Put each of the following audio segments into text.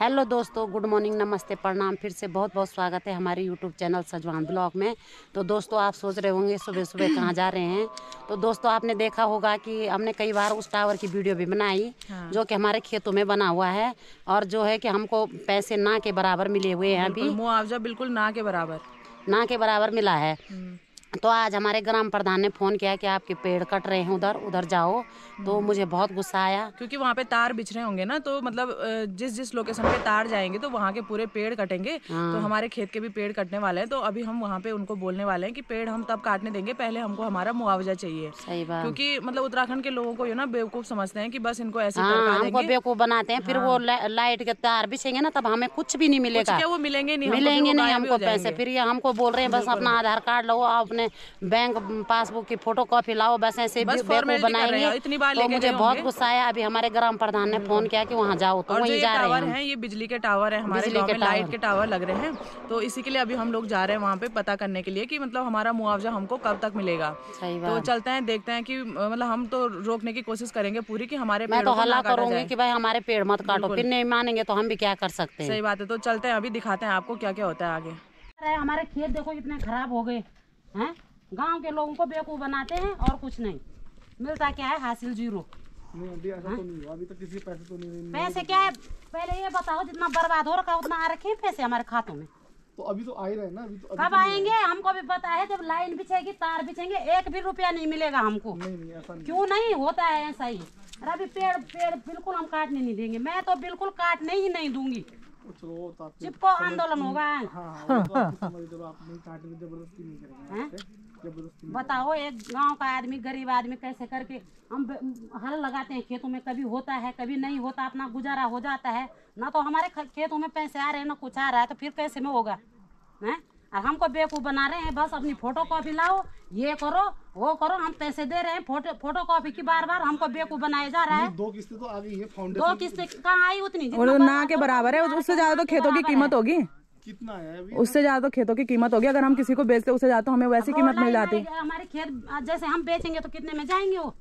Hello दोस्तों, good morning, नमस्ते, प्रणाम। फिर से बहुत बहुत स्वागत है हमारे यूट्यूब चैनल सजवान ब्लॉग में। तो दोस्तों, आप सोच रहे होंगे सुबह सुबह कहाँ जा रहे हैं। तो दोस्तों, आपने देखा होगा कि हमने कई बार उस टावर की वीडियो भी बनाई, जो कि हमारे खेतों में बना हुआ है और जो है कि हमको पैसे ना के बराबर मिले हुए हैं। अभी मुआवजा बिल्कुल ना के बराबर मिला है। तो आज हमारे ग्राम प्रधान ने फोन किया कि आपके पेड़ कट रहे हैं, उधर जाओ। तो मुझे बहुत गुस्सा आया, क्योंकि वहाँ पे तार बिछ रहे होंगे ना, तो मतलब जिस लोकेशन पे तार जाएंगे तो वहाँ के पूरे पेड़ कटेंगे। तो हमारे खेत के भी पेड़ कटने वाले हैं। तो अभी हम वहाँ पे उनको बोलने वाले हैं कि पेड़ हम तब काटने देंगे, पहले हमको हमारा मुआवजा चाहिए। सही बात। क्योंकि मतलब उत्तराखंड के लोगों को ना बेवकूफ समझते हैं कि बस इनको ऐसे हमको बेवकूफ बनाते हैं। फिर वो लाइट के तार बिछेंगे ना, तब हमें कुछ भी नहीं मिलेगा। वो मिलेंगे नहीं हमको पैसे। फिर ये हमको बोल रहे हैं बस अपना आधार कार्ड लो, अपने बैंक पासबुक की फोटो कॉपी लाओ, बस ऐसे बेवकूफ बनाएंगे। इतनी बार तो मुझे बहुत गुस्सा आया। अभी हमारे ग्राम प्रधान ने फोन किया कि वहाँ जाओ, तो वहीं जा रहे हैं। ये बिजली के टावर है, हमारे गांव में लाइट के टावर लग रहे हैं। तो इसी के लिए अभी हम लोग जा रहे हैं वहाँ पे पता करने के लिए कि मतलब हमारा मुआवजा हमको कब तक मिलेगा। तो चलते हैं, देखते हैं कि मतलब हम तो रोकने की कोशिश करेंगे पूरी कि हमारे मैं तो हल्ला करूंगी कि भाई हमारे पेड़ मत काटो। फिर नहीं मानेंगे तो हम भी क्या कर सकते हैं। सही बात है। तो चलते हैं, अभी दिखाते हैं आपको क्या क्या होता है आगे। हमारे खेत देखो इतने खराब हो गए हैं। गांव के लोगों को बेवकूफ बनाते हैं और कुछ नहीं मिलता। क्या है, हासिल जीरो। नहीं अभी ऐसा तो नहीं हुआ, अभी तक किसी पैसे तो नहीं। पैसे क्या है, पहले ये बताओ, जितना बर्बाद हो रखा उतना आ रखे हैं पैसे हमारे खातों में। तो अभी तो आ ही रहे ना। अभी तो कब आएंगे हमको भी पता है। जब लाइन बिछेगी, तार बिछेंगे, एक भी रुपया नहीं मिलेगा हमको। नहीं ऐसा नहीं। क्यों नहीं होता है ऐसा ही। अभी पेड़ बिल्कुल हम काटने नहीं देंगे। मैं तो बिल्कुल काटने ही नहीं दूंगी। चिपको आंदोलन होगा। बताओ, एक गांव का आदमी, गरीब आदमी कैसे करके हम हल लगाते हैं खेतों में। कभी होता है, कभी नहीं होता, अपना गुजारा हो जाता है ना। तो हमारे खेतों में पैसे आ रहे हैं ना कुछ आ रहा है, तो फिर कैसे में होगा हैं। और हमको बेवकूफ बना रहे हैं। बस अपनी फोटो कॉपी लाओ, ये करो वो करो, हम पैसे दे रहे हैं। फोटो कॉपी की बार हमको बेवकूफ बनाया जा रहा है। 2 किस्तें तो आ गई है। फाउंडेशन 2 किस्तें कहाँ आई उतनी, ना के बराबर है। उससे ज्यादा तो खेतों की कीमत होगी। कितना है अभी? उससे ज्यादा तो खेतों की कीमत होगी। अगर हम किसी को बेचते उससे ज्यादा तो हमें वैसी कीमत मिल जाती। हमारे खेत जैसे हम बेचेंगे तो कितने में जाएंगे वो,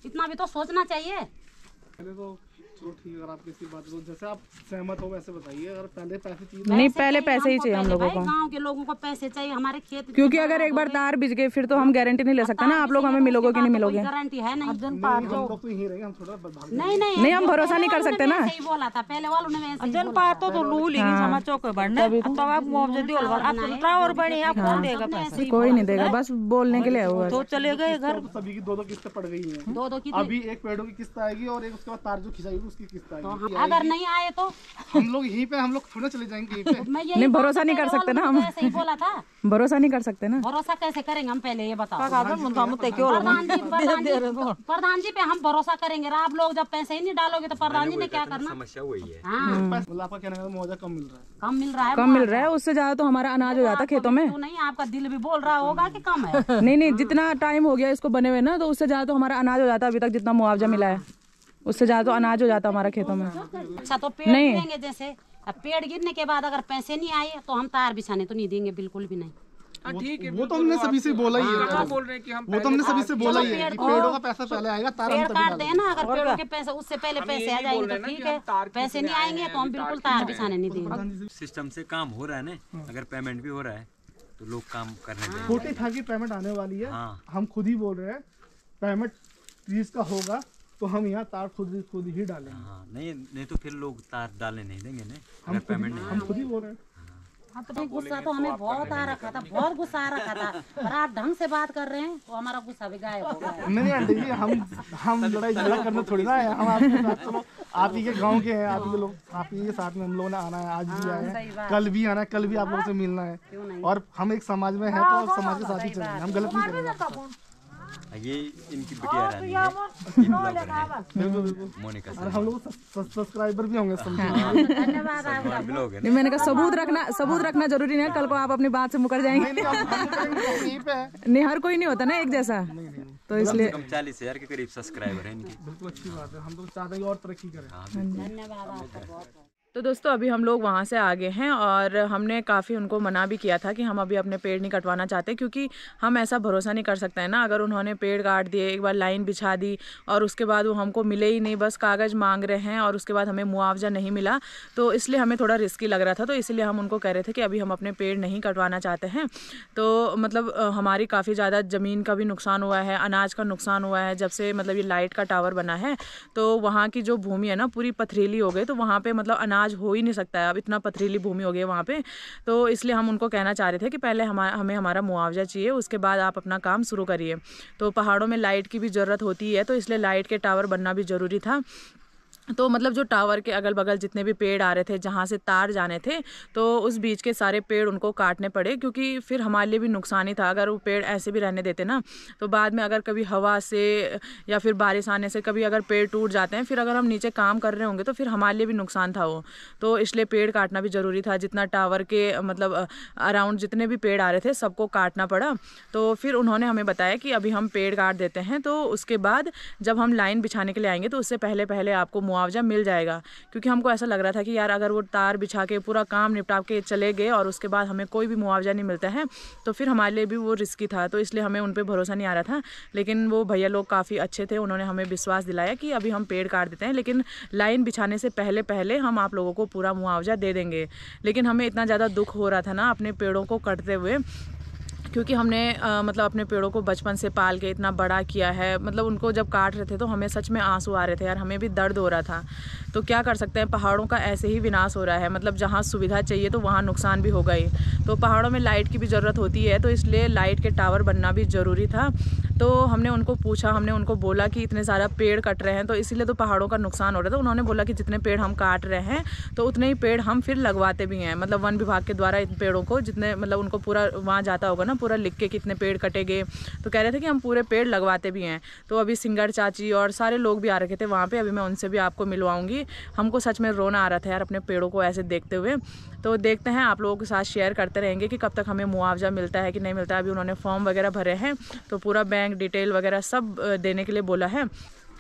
इतना भी तो सोचना चाहिए। पहले तो चलो ठीक है, अगर आप किसी बात को जैसे आप सहमत हो वैसे बताइए। अगर पहले पैसे चाहिए नहीं, पहले पैसे ही चाहिए हम लोगों को। गांव के लोगों को पैसे चाहिए हमारे खेत। क्योंकि अगर एक बार तार बिछ गए फिर तो हम गारंटी नहीं ले सकते ना आप लोग हमें मिलोगे कि नहीं मिलोगे। गारंटी है नहीं। नहीं, हम भरोसा नहीं कर सकते ना। सही बोला था पहले वालों ने। जन पार तो लू लेकिन समाजों को बढ़ना तो आप मुआवजा दियो और बड़े आप कौन देगा पैसे? कोई नहीं देगा, बस बोलने के लिए हुआ। तो चले गए घर। सभी की 2 किस्तें पड़ गई हैं। 2 की अभी एक पेड़ों की किस्त आएगी और एक उसके बाद तार जो खिंचाएगी उसकी किस्त आएगी। अगर नहीं आए तो हम लोग यहीं पे, हम लोग थोड़ा चले जाएंगे यहीं पे। नहीं, भरोसा नहीं कर सकते ना हम। ऐसे ही बोला था, भरोसा नहीं कर सकते ना। भरोसा कैसे करेंगे हम, पहले ये बताओ। प्रधान जी पे हम भरोसा करेंगे। आप लोग जब पैसे ही नहीं डालोगे तो प्रधान जी ने क्या करना। समस्या वही है। आपका कहना है मुआवजा कम मिल रहा है। कम मिल रहा है। उससे ज्यादा तो हमारा अनाज हो जाता खेतों में। तो नहीं, आपका दिल भी बोल रहा होगा कि कम है। नहीं, जितना टाइम हो गया इसको बने हुए ना, तो उससे ज्यादा तो हमारा अनाज हो जाता अभी तक जितना मुआवजा मिला है। उससे ज्यादा तो अनाज हो जाता हमारा खेतों में। अच्छा, तो पेड़ गिरेंगे जैसे। अब पेड़ गिरने के बाद अगर पैसे नहीं आए तो हम तार बिछाने तो नहीं देंगे, बिल्कुल भी नहीं। वो तो हमने सभी से बोला ही है। बोल रहे हैं कि हम वो तो हमने सभी से बोला ही है कि पेड़ों का पैसा पहले आएगा, तार हम तभी काटते हैं ना। अगर पेड़ों के पैसे उससे पहले पैसे आ जाएंगे तो ठीक है। पैसे नहीं आएंगे तो हम बिल्कुल तार बिछाने नहीं देंगे। सिस्टम से काम हो रहा है ना, अगर पेमेंट भी हो रहा है तो लोग काम करने देंगे। छोटी था कि पेमेंट आने वाली है। हम खुद ही बोल रहे हैं पेमेंट 30 का होगा तो हम यहाँ तार खुद ही डालेंगे। नहीं तो फिर लोग तार डालने नहीं देंगे ना, अगर पेमेंट नहीं। हम खुद ही बोल रहे हैं। तो गुस्सा तो हमें बहुत आ रखा था, बहुत गुस्सा आ रखा था। पर आप ढंग से बात कर रहे हैं तो हमारा गुस्सा भी गायब हो गया। नहीं आंटी जी, हम लड़ाई झगड़ा करना थोड़ी ना है। हम आपके साथ, चलो आप ही के गांव के हैं, आप ही के लोग, आप ही के साथ में हम लोगों ने आना है। आज भी आए हैं, कल भी आना है, कल भी आप लोगों से मिलना है। और हम एक समाज में हैं तो समाज के साथ ही चलेंगे, हम गलत नहीं करेंगे। ये इनकी बिटिया रानी है, ये ब्लॉगर है मोनिका सर। हम लोग सब्सक्राइबर भी होंगे। धन्यवाद आपका। नहीं, मैंने कहा सबूत रखना जरूरी नहीं है। कल को आप अपनी बात से मुकर जाएंगे। नहीं, हर कोई नहीं होता ना एक जैसा, तो इसलिए 40,000 के करीब सब्सक्राइबर है इनकी। बिल्कुल अच्छी बात है। हम लोग चाहते हैं और तरक्की करें। धन्यवाद आपका बहुत। तो दोस्तों अभी हम लोग वहाँ से आ गए हैं और हमने काफ़ी उनको मना भी किया था कि हम अभी अपने पेड़ नहीं कटवाना चाहते, क्योंकि हम ऐसा भरोसा नहीं कर सकते हैं ना। अगर उन्होंने पेड़ काट दिए, एक बार लाइन बिछा दी और उसके बाद वो हमको मिले ही नहीं, बस कागज़ मांग रहे हैं और उसके बाद हमें मुआवजा नहीं मिला, तो इसलिए हमें थोड़ा रिस्की लग रहा था। तो इसलिए हम उनको कह रहे थे कि अभी हम अपने पेड़ नहीं कटवाना चाहते हैं। तो मतलब हमारी काफ़ी ज़्यादा ज़मीन का भी नुकसान हुआ है, अनाज का नुकसान हुआ है। जब से मतलब ये लाइट का टावर बना है तो वहाँ की जो भूमि है ना पूरी पथरीली हो गई, तो वहाँ पर मतलब अनाज हो ही नहीं सकता है। अब इतना पथरीली भूमि हो गई है वहाँ पे, तो इसलिए हम उनको कहना चाह रहे थे कि पहले हमें हमारा मुआवजा चाहिए, उसके बाद आप अपना काम शुरू करिए। तो पहाड़ों में लाइट की भी ज़रूरत होती है, तो इसलिए लाइट के टावर बनना भी ज़रूरी था। तो मतलब जो टावर के अगल बगल जितने भी पेड़ आ रहे थे, जहाँ से तार जाने थे, तो उस बीच के सारे पेड़ उनको काटने पड़े, क्योंकि फिर हमारे लिए भी नुकसान ही था। अगर वो पेड़ ऐसे भी रहने देते ना, तो बाद में अगर कभी हवा से या फिर बारिश आने से कभी अगर पेड़ टूट जाते हैं, फिर अगर हम नीचे काम कर रहे होंगे तो फिर हमारे लिए भी नुकसान था वो। तो इसलिए पेड़ काटना भी ज़रूरी था। जितना टावर के मतलब अराउंड जितने भी पेड़ आ रहे थे सबको काटना पड़ा। तो फिर उन्होंने हमें बताया कि अभी हम पेड़ काट देते हैं, तो उसके बाद जब हम लाइन बिछाने के लिए आएंगे तो उससे पहले पहले आपको मुआवजा मिल जाएगा। क्योंकि हमको ऐसा लग रहा था कि यार अगर वो तार बिछा के पूरा काम निपटा के चले गए और उसके बाद हमें कोई भी मुआवजा नहीं मिलता है, तो फिर हमारे लिए भी वो रिस्की था। तो इसलिए हमें उन पे भरोसा नहीं आ रहा था। लेकिन वो भैया लोग काफ़ी अच्छे थे, उन्होंने हमें विश्वास दिलाया कि अभी हम पेड़ काट देते हैं, लेकिन लाइन बिछाने से पहले पहले हम आप लोगों को पूरा मुआवजा दे देंगे। लेकिन हमें इतना ज़्यादा दुख हो रहा था ना अपने पेड़ों को कटते हुए, क्योंकि हमने मतलब अपने पेड़ों को बचपन से पाल के इतना बड़ा किया है। मतलब उनको जब काट रहे थे तो हमें सच में आंसू आ रहे थे यार, हमें भी दर्द हो रहा था। तो क्या कर सकते हैं, पहाड़ों का ऐसे ही विनाश हो रहा है। मतलब जहाँ सुविधा चाहिए तो वहाँ नुकसान भी होगा ही। तो पहाड़ों में लाइट की भी ज़रूरत होती है, तो इसलिए लाइट के टावर बनना भी ज़रूरी था। तो हमने उनको पूछा, हमने उनको बोला कि इतने सारा पेड़ कट रहे हैं तो इसीलिए तो पहाड़ों का नुकसान हो रहा है। तो उन्होंने बोला कि जितने पेड़ हम काट रहे हैं तो उतने ही पेड़ हम फिर लगवाते भी हैं। मतलब वन विभाग के द्वारा इन पेड़ों को जितने मतलब उनको पूरा वहाँ जाता होगा ना, पूरा लिख के कितने पेड़ कटे गए, तो कह रहे थे कि हम पूरे पेड़ लगवाते भी हैं। तो अभी सिंगर चाची और सारे लोग भी आ रखे थे वहाँ पे, अभी मैं उनसे भी आपको मिलवाऊंगी। हमको सच में रोना आ रहा था यार अपने पेड़ों को ऐसे देखते हुए। तो देखते हैं, आप लोगों के साथ शेयर करते रहेंगे कि कब तक हमें मुआवजा मिलता है कि नहीं मिलता है। अभी उन्होंने फॉर्म वगैरह भरे हैं, तो पूरा बैंक डिटेल वगैरह सब देने के लिए बोला है।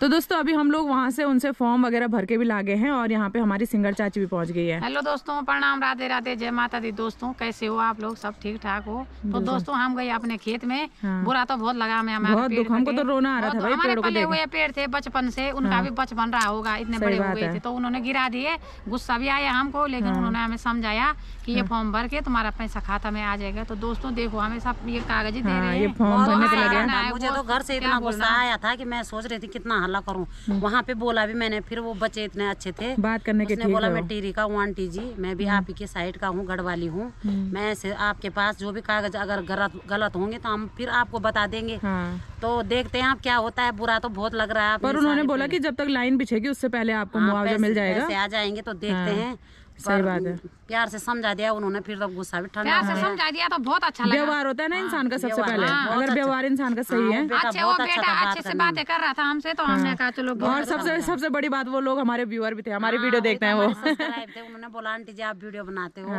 तो दोस्तों अभी हम लोग वहाँ से उनसे फॉर्म वगैरह भर के भी ला गए हैं और यहाँ पे हमारी सिंगर चाची भी पहुँच गई है। हेलो दोस्तों, प्रणाम, राधे राधे, जय माता दी। दोस्तों कैसे हो आप लोग, सब ठीक ठाक हो? तो दोस्तों हम गए अपने खेत में। बुरा तो बहुत लगा हमें, हमारे पेड़ हमको तो रोना आ रहा था भाई, हमारे पले हुए पेड़ थे बचपन से, उनका भी बचपन रहा होगा, इतने बड़े हो गए थे तो उन्होंने गिरा दिए। गुस्सा भी आया हमको, लेकिन उन्होंने हमें समझाया कि ये फॉर्म भर के तुम्हारा पैसा खाता में आ जाएगा। तो दोस्तों देखो, हमें सब ये कागज दे रहे हैं। मुझे तो घर से इतना गुस्सा आया था कि मैं सोच रही थी कितना हल्ला करूं। वहाँ पे बोला भी मैंने, फिर वो बच्चे इतने अच्छे थे बात करने के, बोला मैं टीरी का हूँ आंटी जी, मैं भी आप ही की साइड का हूँ, गढ़वाली हूँ। मैं ऐसे आपके पास जो भी कागज अगर गलत होंगे तो हम फिर आपको बता देंगे। तो देखते हैं आप क्या होता है। बुरा तो बहुत लग रहा है, पर उन्होंने बोला कि जब तक लाइन बिछेगी उससे पहले आपको मुआवजा मिल जाएगा। आ जाएंगे तो देखते हैं। सही बात है, प्यार से समझा दिया उन्होंने, फिर तो गुस्सा भी ठंडा प्यार से समझा दिया तो बहुत अच्छा लगा। व्यवहार होता है ना इंसान का सबसे पहले, अगर व्यवहार इंसान का सही है। अच्छे वो बेटा अच्छे से बातें कर रहा था हमसे, तो हमने कहा चलो। और सबसे बड़ी बात, वो लोग हमारे व्यूअर भी थे, हमारी वीडियो देखते हैं वो। उन्होंने बोला आंटी जी आप वीडियो बनाते हो,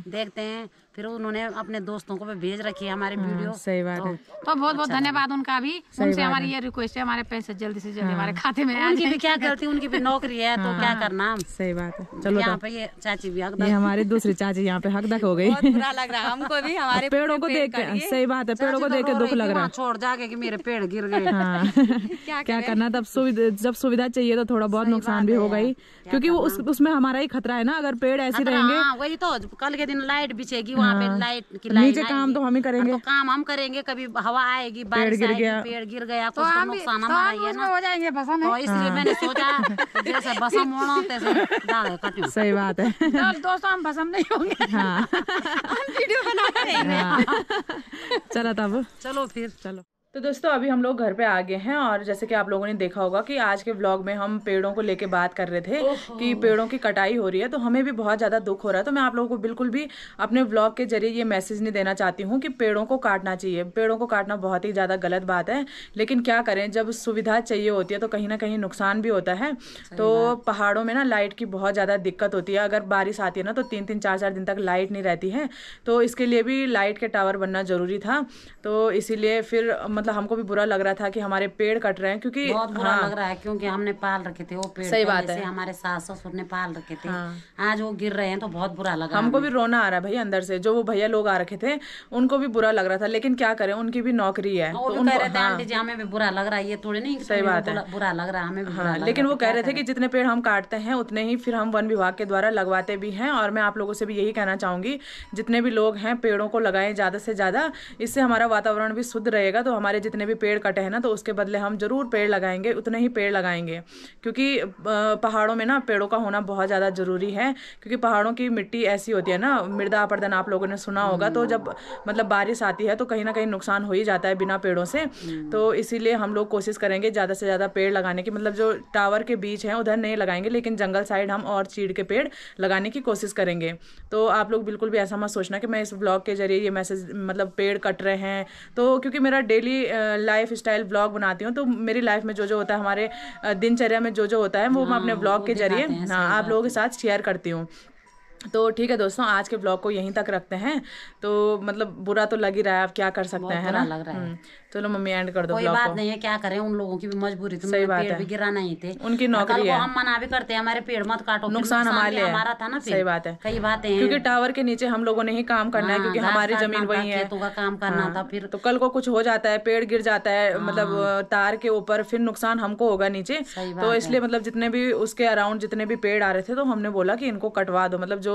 देखते हैं। फिर उन्होंने अपने दोस्तों को भी भेज रखी है हमारी वीडियो। सही बात है, तो बहुत बहुत धन्यवाद उनका भी। उनसे हमारी ये रिक्वेस्ट है, हमारे पैसे जल्दी से जल्दी हमारे खाते में। उनकी भी क्या गलती, उनकी भी नौकरी है, तो क्या करना। सही बात है। चलो यहाँ पे ये चाची भी ये हमारी दूसरी चाची यहाँ पे हकदक हो गई। बुरा लग रहा है हमको भी, हमारे पेड़ों को देख के। सही बात है, पेड़ों को देख के दुख लग रहा है। छोड़ जाके कि मेरे पेड़ गिर गए। क्या करना, तब जब सुविधा चाहिए तो थोड़ा बहुत नुकसान भी होगा ही, क्योंकि वो उसमें हमारा ही खतरा है ना। अगर पेड़ ऐसे रहेंगे, वही तो कल के दिन लाइट बिछेगी वहाँ पे, लाइट की नीचे काम तो हम ही करेंगे, तो काम हम करेंगे। कभी हवा आएगी, बारिश आएगी, पेड़ गिर गया, कुछ तो नुकसान हमारा ही है ना, हो जाएंगे भसम। तो इसलिए मैंने सोचा जैसे भसम होना तैसे डाले कटियो। सही बात है। दोस्तों हम भसम नहीं होंगे, हम वीडियो बना करेंगे। चलो तब, चलो फिर चलो। तो दोस्तों अभी हम लोग घर पे आ गए हैं और जैसे कि आप लोगों ने देखा होगा कि आज के व्लॉग में हम पेड़ों को लेके बात कर रहे थे कि पेड़ों की कटाई हो रही है, तो हमें भी बहुत ज़्यादा दुख हो रहा है। तो मैं आप लोगों को बिल्कुल भी अपने व्लॉग के जरिए ये मैसेज नहीं देना चाहती हूँ कि पेड़ों को काटना चाहिए। पेड़ों को काटना बहुत ही ज़्यादा गलत बात है, लेकिन क्या करें, जब सुविधा चाहिए होती है तो कहीं ना कहीं नुकसान भी होता है। तो पहाड़ों में ना लाइट की बहुत ज़्यादा दिक्कत होती है। अगर बारिश आती है ना तो 3-3 4-4 दिन तक लाइट नहीं रहती है। तो इसके लिए भी लाइट के टावर बनना ज़रूरी था। तो इसीलिए फिर मतलब हमको भी बुरा लग रहा था कि हमारे पेड़ कट रहे हैं, क्योंकि बहुत बुरा लग रहा है, क्योंकि हमने पाल रखे थे वो पेड़। सही बात है, हमारे सास ससुर ने पाल रखे थे, आज वो गिर रहे हैं तो बहुत बुरा लगा। हमको भी रोना आ रहा है भाई अंदर से। जो वो भैया लोग आ रखे थे उनको भी बुरा लग रहा था, लेकिन क्या करें, उनकी भी नौकरी है। वो भी कह रहे थे आंटी जी हमें भी बुरा लग रहा है, ये थोड़ी नहीं सही बात है, बुरा लग रहा है हमें भी बुरा लग लेकिन वो कह रहे थे कि जितने पेड़ हम काटते हैं उतने ही फिर हम वन विभाग के द्वारा लगवाते भी हैं। और मैं आप लोगों से भी यही कहना चाहूंगी, जितने भी लोग हैं पेड़ों को लगाएं ज्यादा से ज्यादा, इससे हमारा वातावरण भी शुद्ध रहेगा। तो हमारे जितने भी पेड़ कटे हैं ना, तो उसके बदले हम जरूर पेड़ लगाएंगे, उतने ही पेड़ लगाएंगे, क्योंकि पहाड़ों में ना पेड़ों का होना बहुत ज्यादा जरूरी है। क्योंकि पहाड़ों की मिट्टी ऐसी होती है ना, मृदा अपरदन आप लोगों ने सुना होगा, तो जब मतलब बारिश आती है तो कहीं ना कहीं नुकसान हो ही जाता है बिना पेड़ों से। तो इसीलिए हम लोग कोशिश करेंगे ज्यादा से ज्यादा पेड़ लगाने की। मतलब जो टावर के बीच है उधर नहीं लगाएंगे, लेकिन जंगल साइड हम और चीड़ के पेड़ लगाने की कोशिश करेंगे। तो आप लोग बिल्कुल भी ऐसा मत सोचना कि मैं इस ब्लॉग के जरिए ये मैसेज, मतलब पेड़ कट रहे हैं। तो क्योंकि मेरा डेली लाइफ स्टाइल ब्लॉग बनाती हूँ, तो मेरी लाइफ में जो जो होता है, हमारे दिनचर्या में जो जो होता है, वो मैं अपने ब्लॉग के जरिए आप लोगों के साथ शेयर करती हूँ। तो ठीक है दोस्तों, आज के ब्लॉग को यहीं तक रखते हैं। तो मतलब बुरा तो लग ही रहा है, आप क्या कर सकते हैं, है ना। लग रहा है। चलो मम्मी एंड कर दो कोई ब्लॉग बात को। नहीं है, क्या करें, उन लोगों की भी मजबूरी थी, सही बात पेड़ है, भी गिराना ही थे, उनकी नौकरी है। हम मना भी करते हैं हमारे पेड़ मत काटो, नुकसान हमारे हमारा था ना। सही बात है, कई बातें हैं, क्योंकि टावर के नीचे हम लोगों ने ही काम करना है, क्योंकि हमारी जमीन वही है, खेतों का काम करना था। फिर तो कल को कुछ हो जाता है, पेड़ गिर जाता है मतलब तार के ऊपर, फिर नुकसान हमको होगा नीचे। तो इसलिए मतलब जितने भी उसके अराउंड जितने भी पेड़ आ रहे थे, तो हमने बोला कि इनको कटवा दो। मतलब जो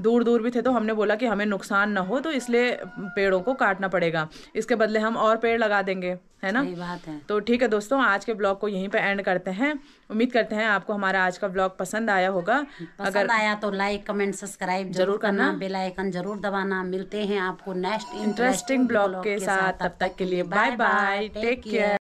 दूर दूर भी थे, तो हमने बोला कि हमें नुकसान ना हो, तो इसलिए पेड़ों को काटना पड़ेगा, इसके बदले हम और पेड़ लगा देंगे, है ना। सही बात है। तो ठीक है दोस्तों, आज के ब्लॉग को यहीं पे एंड करते हैं। उम्मीद करते हैं आपको हमारा आज का ब्लॉग पसंद आया होगा। अगर आया तो लाइक कमेंट सब्सक्राइब जरूर करना, बेल आइकन जरूर दबाना। मिलते हैं आपको नेक्स्ट इंटरेस्टिंग ब्लॉग के साथ, तब तक के लिए बाय बाय, टेक केयर।